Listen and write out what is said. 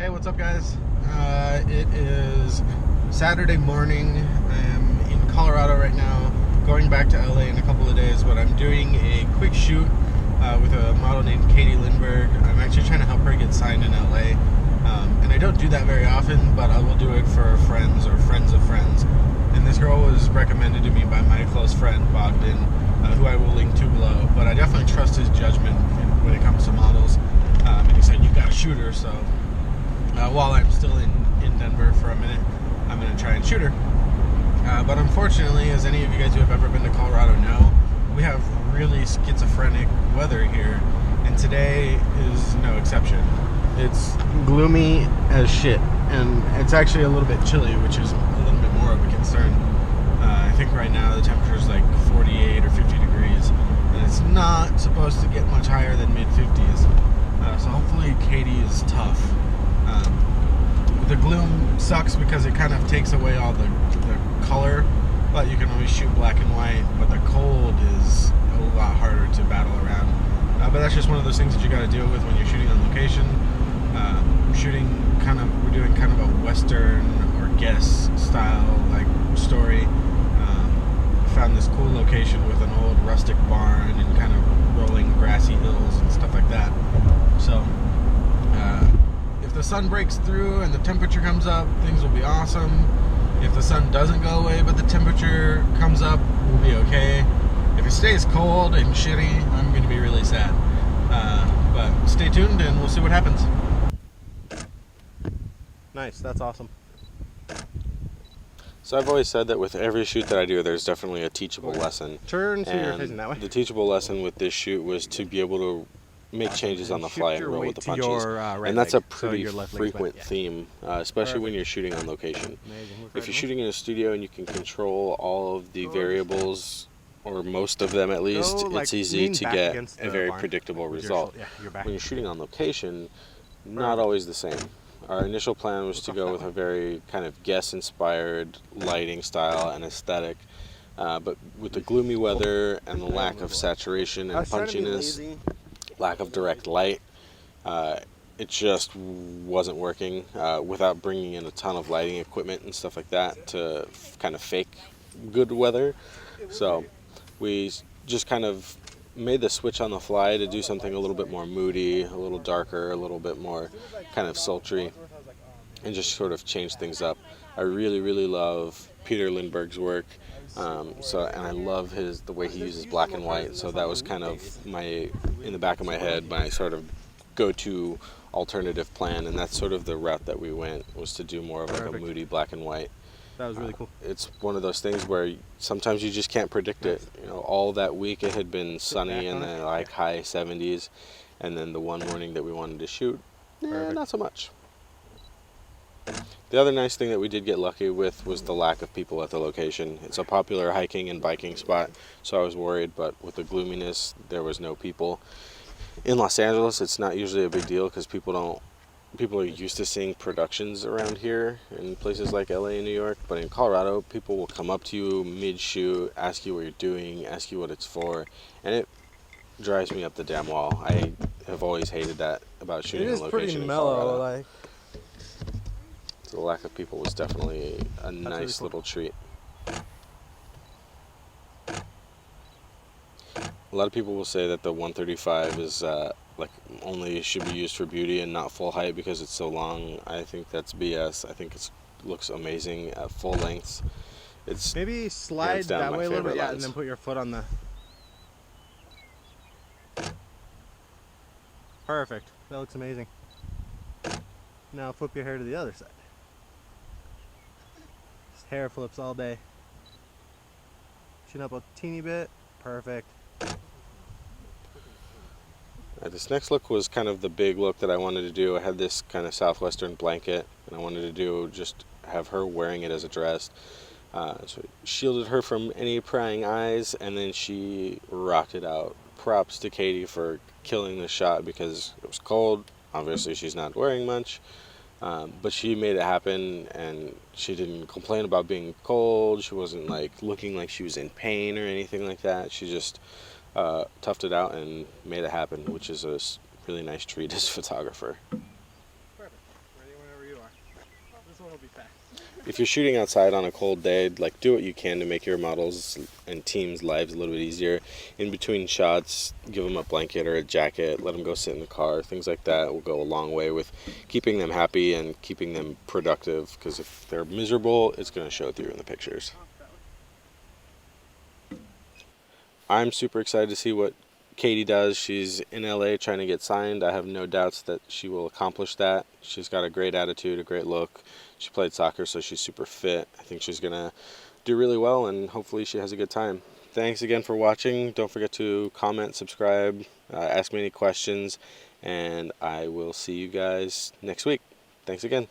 Hey, what's up, guys? It is Saturday morning. I'm in Colorado right now, going back to LA in a couple of days, but I'm doing a quick shoot with a model named Katie Lindberg. I'm actually trying to help her get signed in LA, and I don't do that very often, but I will do it for friends or friends of friends. And this girl was recommended to me by my close friend Bogdan, who I will link to below, but I definitely trust his judgment when it comes to models. And he said, "You gotta shoot her," so while I'm still in Denver for a minute, I'm going to try and shoot her. But unfortunately, as any of you guys who have ever been to Colorado know, we have really schizophrenic weather here, and today is no exception. It's gloomy as shit, and it's actually a little bit chilly, which is a little bit more of a concern. I think right now the temperature is like 48 or 50 degrees, and it's not supposed to get much higher than mid-50s. So hopefully Katie is tough. The gloom sucks because it kind of takes away all the color, but you can always shoot black and white. But the cold is a lot harder to battle around. But that's just one of those things that you got to deal with when you're shooting on location. We're doing kind of a Western or guess style like story. Found this cool location with an old rustic barn and kind of rolling grassy hills and stuff like that. So if the sun breaks through and the temperature comes up, things will be awesome. If the sun doesn't go away but the temperature comes up, we'll be okay. If it stays cold and shitty, I'm going to be really sad. But stay tuned and we'll see what happens. Nice, that's awesome. So I've always said that with every shoot that I do, there's definitely a teachable lesson. Turn so you're facing that way. The teachable lesson with this shoot was to be able to make changes on the fly and roll with the punches. And that's a pretty frequent theme, especially when you're shooting on location. If you're shooting in a studio and you can control all of the variables, or most of them at least, it's easy to get a very predictable result. When you're shooting on location, not always the same. Our initial plan was to go with a very kind of guess-inspired lighting style and aesthetic, but with the gloomy weather and the lack of saturation and punchiness, lack of direct light, it just wasn't working without bringing in a ton of lighting equipment and stuff like that to kind of fake good weather. So we just kind of made the switch on the fly to do something a little bit more moody, a little darker, a little bit more kind of sultry, and just sort of change things up. I really, really love Peter Lindberg's work, and I love the way he uses black and white. So that was kind of in the back of my head, my sort of go-to alternative plan, and that's sort of the route that we went, was to do more of like a moody black and white. That was really cool. It's one of those things where sometimes you just can't predict it. You know, all that week it had been sunny in the like high 70s, and then the one morning that we wanted to shoot, not so much. The other nice thing that we did get lucky with was the lack of people at the location. It's a popular hiking and biking spot, so I was worried, but with the gloominess, there was no people. In Los Angeles, it's not usually a big deal because people are used to seeing productions around here in places like LA and New York, but in Colorado, people will come up to you mid-shoot, ask you what you're doing, ask you what it's for, and it drives me up the damn wall. I have always hated that about shooting on location in Colorado. Mellow, The lack of people was definitely a nice little treat. A lot of people will say that the 135 is only should be used for beauty and not full height because it's so long. I think that's BS. I think it looks amazing at full lengths. It's maybe slide that way a little bit, and then put your foot on the. Perfect. That looks amazing. Now flip your hair to the other side. Just hair flips all day. Chin up a teeny bit. Perfect. This next look was kind of the big look that I wanted to do. I had this kind of southwestern blanket, and I wanted to just have her wearing it as a dress. So it shielded her from any prying eyes, and then she rocked it out. Props to Katie for killing the shot because it was cold. Obviously, she's not wearing much, but she made it happen, and she didn't complain about being cold. She wasn't like looking like she was in pain or anything like that. She just toughed it out and made it happen, which is a really nice treat as a photographer. Perfect. Ready If you're shooting outside on a cold day, like, do what you can to make your models and teams' lives a little bit easier. In between shots, give them a blanket or a jacket, let them go sit in the car. Things like that will go a long way with keeping them happy and keeping them productive, because if they're miserable, it's going to show through in the pictures. I'm super excited to see what Katie does. She's in LA trying to get signed. I have no doubts that she will accomplish that. She's got a great attitude, a great look. She played soccer, so she's super fit. I think she's going to do really well, and hopefully she has a good time. Thanks again for watching. Don't forget to comment, subscribe, ask me any questions, and I will see you guys next week. Thanks again.